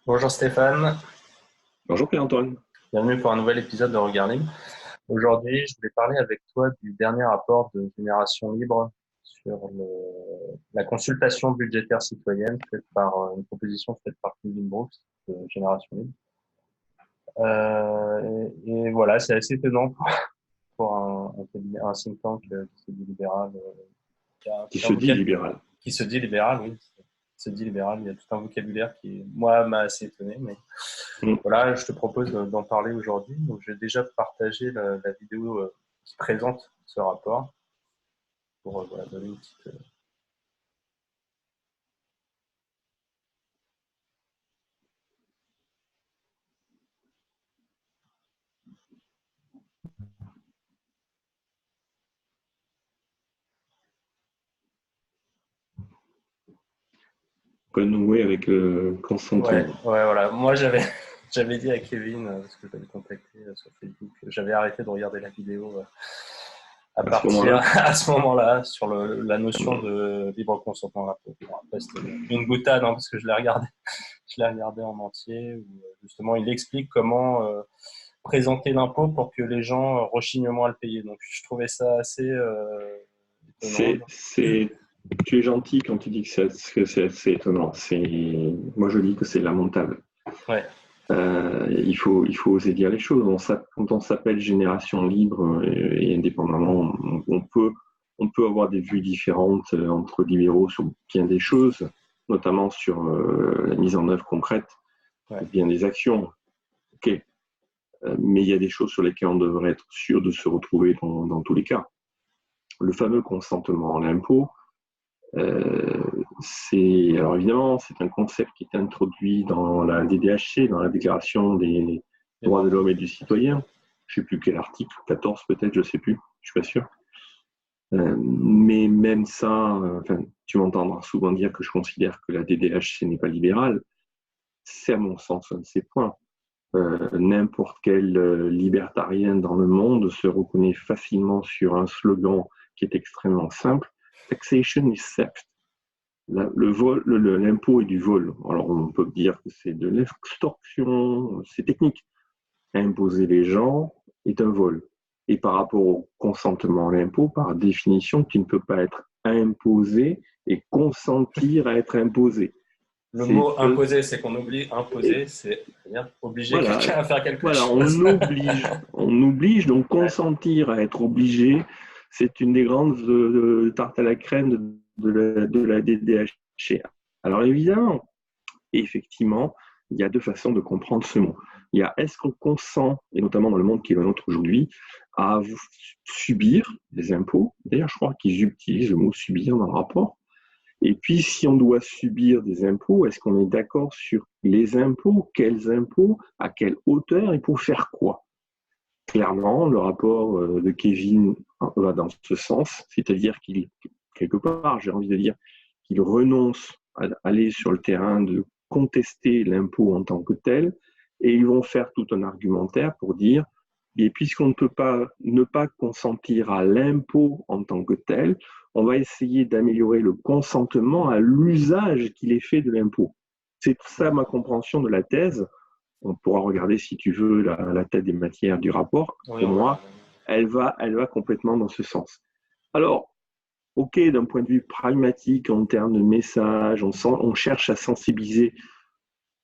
Bonjour Stéphane, Bonjour Pierre-Antoine. bienvenue pour un nouvel épisode de Regard Libre. Aujourd'hui, je voulais parler avec toi du dernier rapport de Génération Libre sur la consultation budgétaire citoyenne faite par une proposition faite par Kevin Brooks de Génération Libre. Et voilà, c'est assez étonnant pour un think tank qui se dit libéral, qui a Qui tout un se dit libéral. qui se dit libéral, oui, qui se dit libéral. Il y a tout un vocabulaire qui, moi, m'a assez étonné, mais Mm. voilà, je te propose d'en parler aujourd'hui. Donc, j'ai déjà partagé la vidéo qui présente ce rapport pour voilà, donner une petite. Renouer avec le Ouais, consentement. ouais, voilà. Moi, j'avais j'avais dit à Kevin parce que je l'avais contacté sur Facebook, j'avais arrêté de regarder la vidéo à À ce partir moment-là, à ce moment-là sur la notion mm, de libre consentement à l'impôt. Bon, après, c'était une boutade hein, parce que je l'ai regardé en entier où justement il explique comment présenter l'impôt pour que les gens rechignent moins à le payer. Donc je trouvais ça assez étonnant. tu es gentil quand tu dis que c'est étonnant. Moi, je dis que c'est lamentable. Ouais, Il faut oser dire les choses. Quand on s'appelle génération libre et indépendamment, on peut avoir des vues différentes entre libéraux sur bien des choses, notamment sur la mise en œuvre concrète de ouais. bien des actions. Ok. Mais il y a des choses sur lesquelles on devrait être sûr de se retrouver dans tous les cas. Le fameux consentement à l'impôt, alors évidemment, c'est un concept qui est introduit dans la DDHC, dans la Déclaration des Les droits droits de de l'homme. l'homme et du citoyen. Je ne sais plus quel article, 14 peut-être, je ne sais plus, je ne suis pas sûr. Mais même ça, enfin, tu m'entendras souvent dire que je considère que la DDHC n'est pas libérale. C'est à mon sens un de ces points. N'importe quel libertarien dans le monde se reconnaît facilement sur un slogan qui est extrêmement simple. Taxation is theft. L'impôt est du vol. Alors on peut dire que c'est de l'extorsion, c'est technique. Imposer les gens est un vol. Et par rapport au consentement à l'impôt, par définition, tu ne peux pas être imposé et consentir à être imposé. Le C'est mot deux. imposer, c'est qu'on oublie imposer, c'est-à-dire obliger Voilà, quelqu'un à faire quelque voilà, chose. on oblige, donc Ouais, consentir à être obligé, c'est une des grandes tartes à la crème de la DDH. Alors évidemment, effectivement, il y a deux façons de comprendre ce mot. Il y a est-ce qu'on consent, et notamment dans le monde qui est le nôtre aujourd'hui, à subir des impôts. D'ailleurs, je crois qu'ils utilisent le mot subir dans le rapport. Et puis, si on doit subir des impôts, est-ce qu'on est d'accord sur les impôts, quels impôts, à quelle hauteur et pour faire quoi? Clairement, le rapport de Kevin va dans ce sens, c'est-à-dire qu'il, quelque part, j'ai envie de dire, qu'il renonce à aller sur le terrain de contester l'impôt en tant que tel, et ils vont faire tout un argumentaire pour dire, et puisqu'on ne peut pas ne pas consentir à l'impôt en tant que tel, on va essayer d'améliorer le consentement à l'usage qu'il est fait de l'impôt. C'est ça ma compréhension de la thèse. On pourra regarder, si tu veux, la tête des matières du rapport. oui, Pour on verra. moi, elle va complètement dans ce sens. Alors, OK, d'un point de vue pragmatique, en termes de message, on cherche à sensibiliser.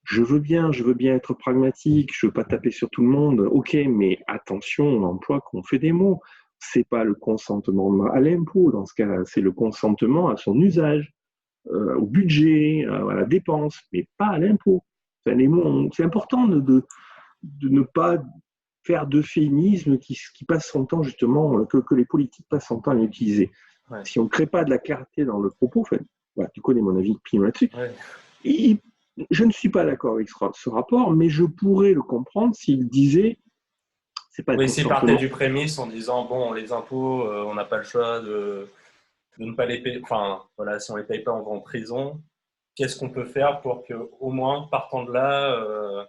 Je veux bien être pragmatique, je ne veux pas taper sur tout le monde. OK, mais attention, on emploie qu'on fait des mots. Ce n'est pas le consentement à l'impôt, dans ce cas, c'est le consentement à son usage, au budget, à la dépense, mais pas à l'impôt. Enfin, les mots, c'est important de ne pas faire d'euphémisme qui passe son temps justement, que les politiques passent son temps à utiliser. Ouais, Si on ne crée pas de la clarté dans le propos, enfin, voilà, tu connais mon avis de là-dessus, ouais. et je ne suis pas d'accord avec ce rapport, mais je pourrais le comprendre s'il disait c'est pas le Oui, s'il partait du consentement. prémisse en disant, bon, les impôts, on n'a pas le choix de ne pas les payer. Enfin, voilà, si on les paye pas, on va en prison. Qu'est-ce qu'on peut faire pour que, au moins, partant de là,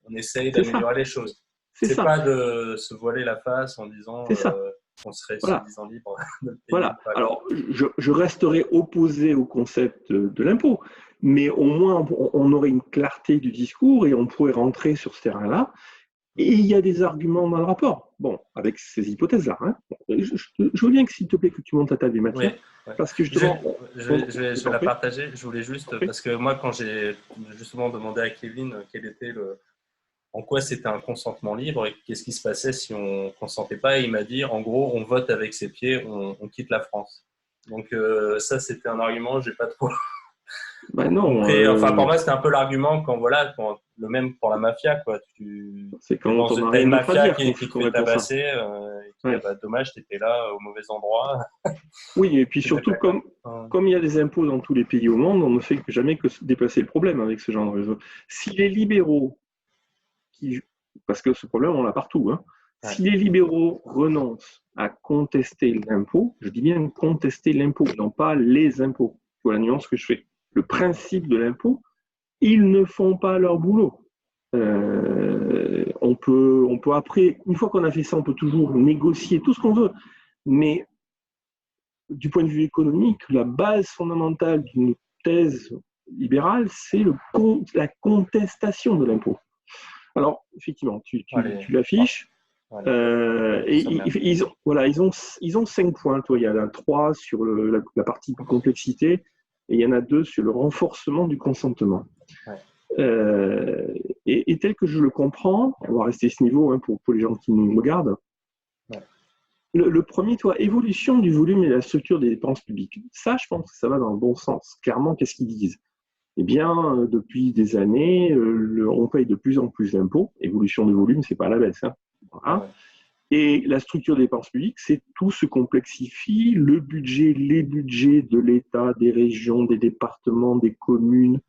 on essaye C'est ça, d'améliorer les choses. c'est C'est ça, pas de se voiler la face en disant c'est ça. qu'on serait Voilà. soi-disant libre de le payer ou Voilà. pas, quoi. Alors, je resterai opposé au concept de l'impôt, mais au moins on aurait une clarté du discours et on pourrait rentrer sur ce terrain-là. Et il y a des arguments dans le rapport, bon, avec ces hypothèses-là. Hein. Je veux bien que, s'il te plaît, que tu montes à table des matières, ouais. parce que justement... Je vais la partager. Je voulais juste, Okay. parce que moi, quand j'ai justement demandé à Kevin quel était en quoi c'était un consentement libre et qu'est-ce qui se passait si on ne consentait pas, il m'a dit, en gros, on vote avec ses pieds, on quitte la France. Donc ça, c'était un argument, j'ai pas trop Ben non, compris. Enfin, pour moi, c'était un peu l'argument le même pour la mafia, quoi. C'est quand on n'a t'as rien une d'autre à mafia dire qui te fait tabasser, et qui, ouais. dommage, t'étais là au mauvais endroit. Oui, et puis surtout, comme il y a des impôts dans tous les pays au monde, on ne fait jamais que déplacer le problème avec ce genre de réseau. Si les libéraux, parce que ce problème, on l'a partout, hein, si les libéraux renoncent à contester l'impôt, je dis bien contester l'impôt, non pas les impôts, tu vois la nuance que je fais, le principe de l'impôt, ils ne font pas leur boulot. On peut après, une fois qu'on a fait ça, on peut toujours négocier tout ce qu'on veut, mais du point de vue économique, la base fondamentale d'une thèse libérale, c'est la contestation de l'impôt. Alors, effectivement, tu l'affiches. Et ils ont 5 points. Toi, il y en a 3 sur la partie complexité et il y en a 2 sur le renforcement du consentement. Et tel que je le comprends, on va rester à ce niveau, hein, pour les gens qui nous regardent. Le premier, évolution du volume et de la structure des dépenses publiques. Ça, je pense que ça va dans le bon sens. Clairement, qu'est-ce qu'ils disent? Eh bien, depuis des années, on paye de plus en plus d'impôts. Évolution du volume, c'est pas à la baisse. Hein. Voilà. Et la structure des dépenses publiques, c'est tout se complexifie. Le budget, les budgets de l'État, des régions, des départements, des communes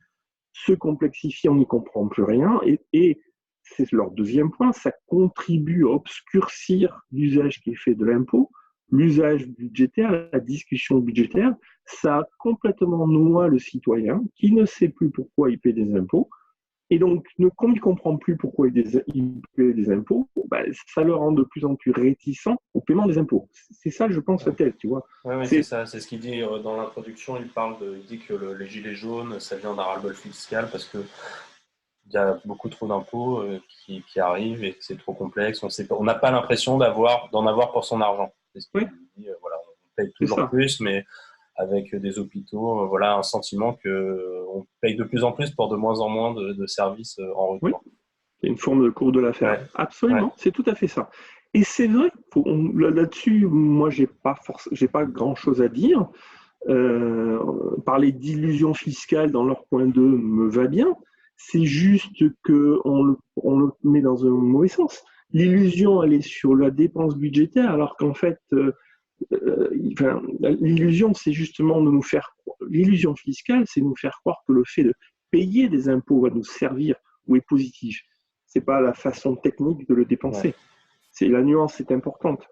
se complexifient, on n'y comprend plus rien. Et c'est leur deuxième point, ça contribue à obscurcir l'usage qui est fait de l'impôt, l'usage budgétaire, la discussion budgétaire, ça complètement noie le citoyen qui ne sait plus pourquoi il paie des impôts. Et donc, comme il ne comprend plus pourquoi il paie des impôts, ça le rend de plus en plus réticent au paiement des impôts. C'est ça, je pense, la thèse, tu vois. Oui, c'est ça. C'est ce qu'il dit dans l'introduction. Il dit que les gilets jaunes, ça vient d'un ras-le-bol fiscal parce que il y a beaucoup trop d'impôts qui arrivent et que c'est trop complexe. On n'a pas l'impression d'en avoir pour son argent. C'est ce qu'il dit. Voilà, on paye toujours plus, mais avec des hôpitaux, voilà, un sentiment qu'on paye de plus en plus pour de moins en moins de services en retour. Oui. C'est une forme de courbe de l'affaire. Ouais. Absolument, c'est tout à fait ça. Et c'est vrai, là-dessus, moi, j'ai pas grand-chose à dire. Parler d'illusion fiscale dans leur point 2 me va bien. C'est juste qu'on le met dans un mauvais sens. L'illusion, elle est sur la dépense budgétaire, alors qu'en fait, l'illusion, c'est justement de nous faire... L'illusion fiscale, c'est nous faire croire que le fait de payer des impôts va nous servir ou est positif. C'est pas la façon technique de le dépenser. La nuance est importante.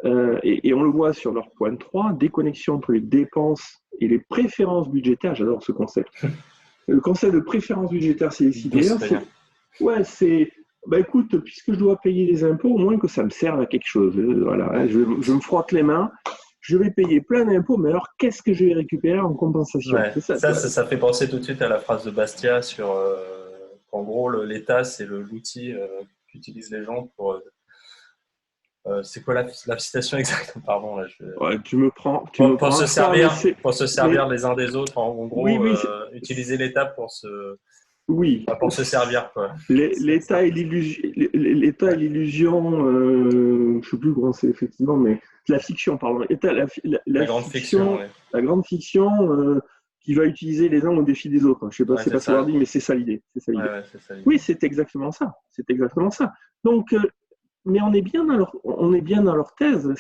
Et on le voit sur leur point 3, déconnexion entre les dépenses et les préférences budgétaires. J'adore ce concept. Le concept de préférence budgétaire, c'est ici. Écoute, puisque je dois payer les impôts, au moins que ça me serve à quelque chose. Voilà, je me frotte les mains. Je vais payer plein d'impôts, mais alors qu'est-ce que je vais récupérer en compensation? Ça fait penser tout de suite à la phrase de Bastia sur qu'en gros, l'État, c'est l'outil qu'utilisent les gens pour... c'est quoi la citation exacte? Pardon, là, tu me prends. Pour se servir les uns des autres, en gros, utiliser l'État pour se servir, quoi. L'État et l'illusion, je ne sais plus comment c'est effectivement, mais la fiction, pardon. La grande fiction, la grande fiction qui va utiliser les uns au défi des autres. Je ne sais pas, c'est pas ça dit, mais c'est ça l'idée. Oui, c'est exactement ça. Donc, mais on est bien dans leur thèse.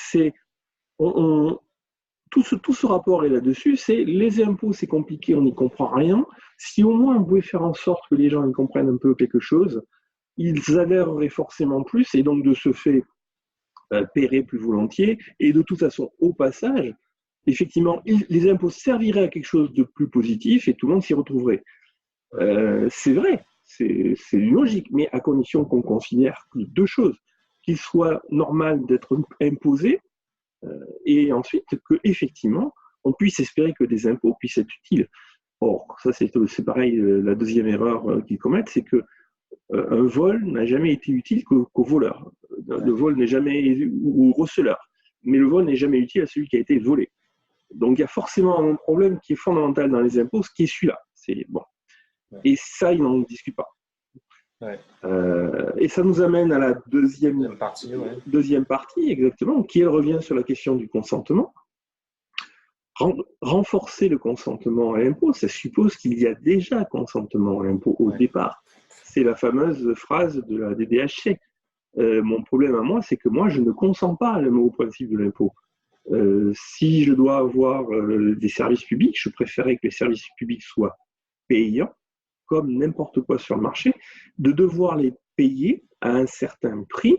Tout ce rapport est là-dessus, c'est les impôts, c'est compliqué, on n'y comprend rien. Si au moins on pouvait faire en sorte que les gens y comprennent un peu quelque chose, ils adhéreraient forcément plus et donc de ce fait paieraient plus volontiers. Et de toute façon, au passage, effectivement, les impôts serviraient à quelque chose de plus positif et tout le monde s'y retrouverait. C'est vrai, c'est une logique, mais à condition qu'on considère que 2 choses, qu'il soit normal d'être imposé, et ensuite qu'effectivement, on puisse espérer que des impôts puissent être utiles. Or, ça c'est pareil, la deuxième erreur qu'ils commettent, c'est que un vol n'a jamais été utile qu'au voleur. Le vol n'est jamais, ou au receleur, mais le vol n'est jamais utile à celui qui a été volé. Donc il y a forcément un problème qui est fondamental dans les impôts, ce qui est celui-là. C'est bon. Et ça, ils n'en discutent pas. Ouais. Et ça nous amène à la Deuxième partie, exactement, qui elle revient sur la question du consentement. Renforcer le consentement à l'impôt, ça suppose qu'il y a déjà consentement à l'impôt au départ. C'est la fameuse phrase de la DDHC. Mon problème à moi, c'est que moi, je ne consens pas au principe de l'impôt. Si je dois avoir des services publics, je préférerais que les services publics soient payants, comme n'importe quoi sur le marché, de devoir les payer à un certain prix,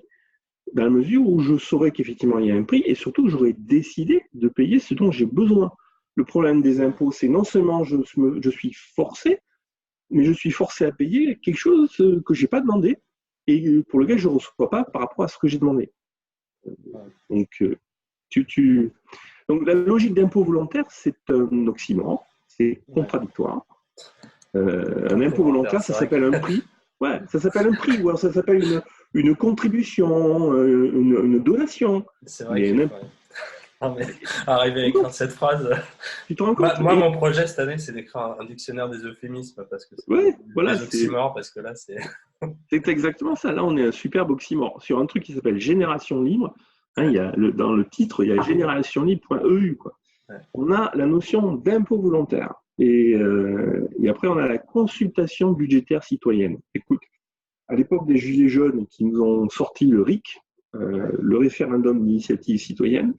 dans la mesure où je saurais qu'effectivement il y a un prix, et surtout que j'aurais décidé de payer ce dont j'ai besoin. Le problème des impôts, c'est non seulement je suis forcé, mais je suis forcé à payer quelque chose que je n'ai pas demandé, et pour lequel je ne reçois pas par rapport à ce que j'ai demandé. Donc, donc la logique d'impôt volontaire, c'est un oxymore, c'est contradictoire. Un impôt volontaire, ça s'appelle un prix. Ouais, ça s'appelle un prix, ou alors ça s'appelle une contribution, une donation. C'est vrai qu'il arriver à écrire cette phrase. Tu te rends compte? Moi, mon projet cette année, c'est d'écrire un dictionnaire des euphémismes, parce que c'est des oxymores, parce que là, c'est... C'est exactement ça. Là, on est un superbe oxymore sur un truc qui s'appelle Génération Libre. Il y a dans le titre, il y a générationlibre.eu. On a la notion d'impôt volontaire. Et après, on a la consultation budgétaire citoyenne. Écoute, à l'époque des Gilets jaunes qui nous ont sorti le RIC, le référendum d'initiative citoyenne,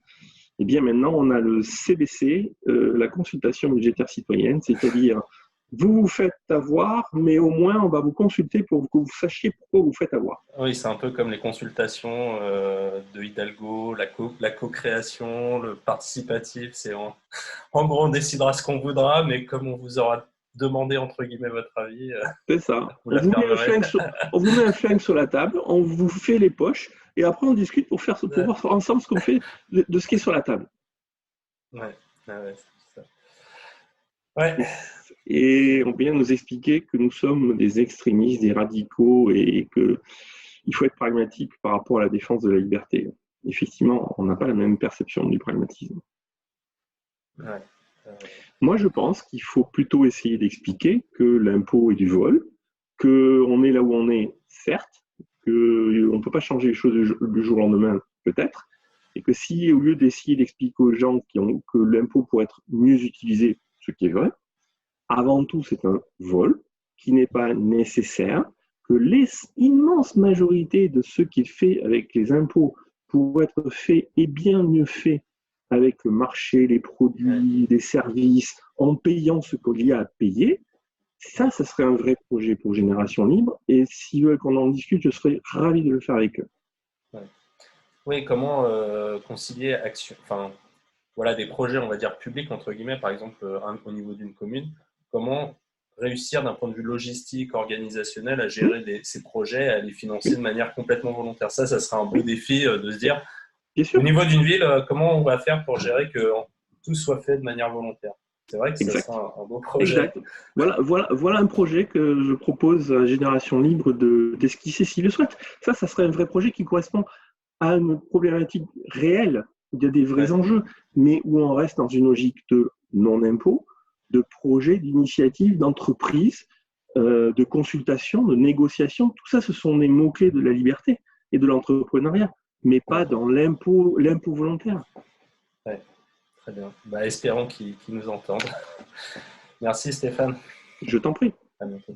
et bien maintenant, on a le CBC, la consultation budgétaire citoyenne, c'est-à-dire vous vous faites avoir, mais au moins on va vous consulter pour que vous sachiez pourquoi vous faites avoir. Oui, c'est un peu comme les consultations de Hidalgo, la co-création, le participatif. C'est en gros, on décidera ce qu'on voudra, mais comme on vous aura demandé entre guillemets votre avis, c'est ça. On vous met un flingue sur la table, on vous fait les poches, et après on discute pour voir ensemble ce qu'on fait de ce qui est sur la table. Ouais, c'est ça. Ouais. Et on vient nous expliquer que nous sommes des extrémistes, des radicaux, et qu'il faut être pragmatique par rapport à la défense de la liberté. Effectivement, on n'a pas la même perception du pragmatisme. Ouais. Moi, je pense qu'il faut plutôt essayer d'expliquer que l'impôt est du vol, qu'on est là où on est, certes, qu'on ne peut pas changer les choses du jour au lendemain, peut-être, et que si, au lieu d'essayer d'expliquer aux gens que l'impôt pourrait être mieux utilisé, ce qui est vrai, avant tout, c'est un vol qui n'est pas nécessaire, que l'immense majorité de ce qui est fait avec les impôts pour être fait et bien mieux fait avec le marché, les produits, les services, en payant ce qu'il y a à payer, ça serait un vrai projet pour Génération Libre. Et s'ils veulent qu'on en discute, je serais ravi de le faire avec eux. Oui, comment concilier des projets, on va dire, publics, entre guillemets, par exemple, au niveau d'une commune, comment réussir d'un point de vue logistique, organisationnel, à gérer ces projets, à les financer de manière complètement volontaire. Ça serait un beau défi de se dire, au niveau d'une ville, comment on va faire pour gérer que tout soit fait de manière volontaire. C'est vrai que ça serait un beau projet. Exact. Voilà un projet que je propose à Génération Libre d'esquisser s'il le souhaite. Ça serait un vrai projet qui correspond à une problématique réelle. Il y a des vrais enjeux, mais où on reste dans une logique de non-impôt, de projet, d'initiative, d'entreprise, de consultation, de négociation. Tout ça, ce sont des mots-clés de la liberté et de l'entrepreneuriat, mais pas dans l'impôt volontaire. Ouais, très bien. Espérons qu'ils nous entendent. Merci Stéphane. Je t'en prie. À bientôt.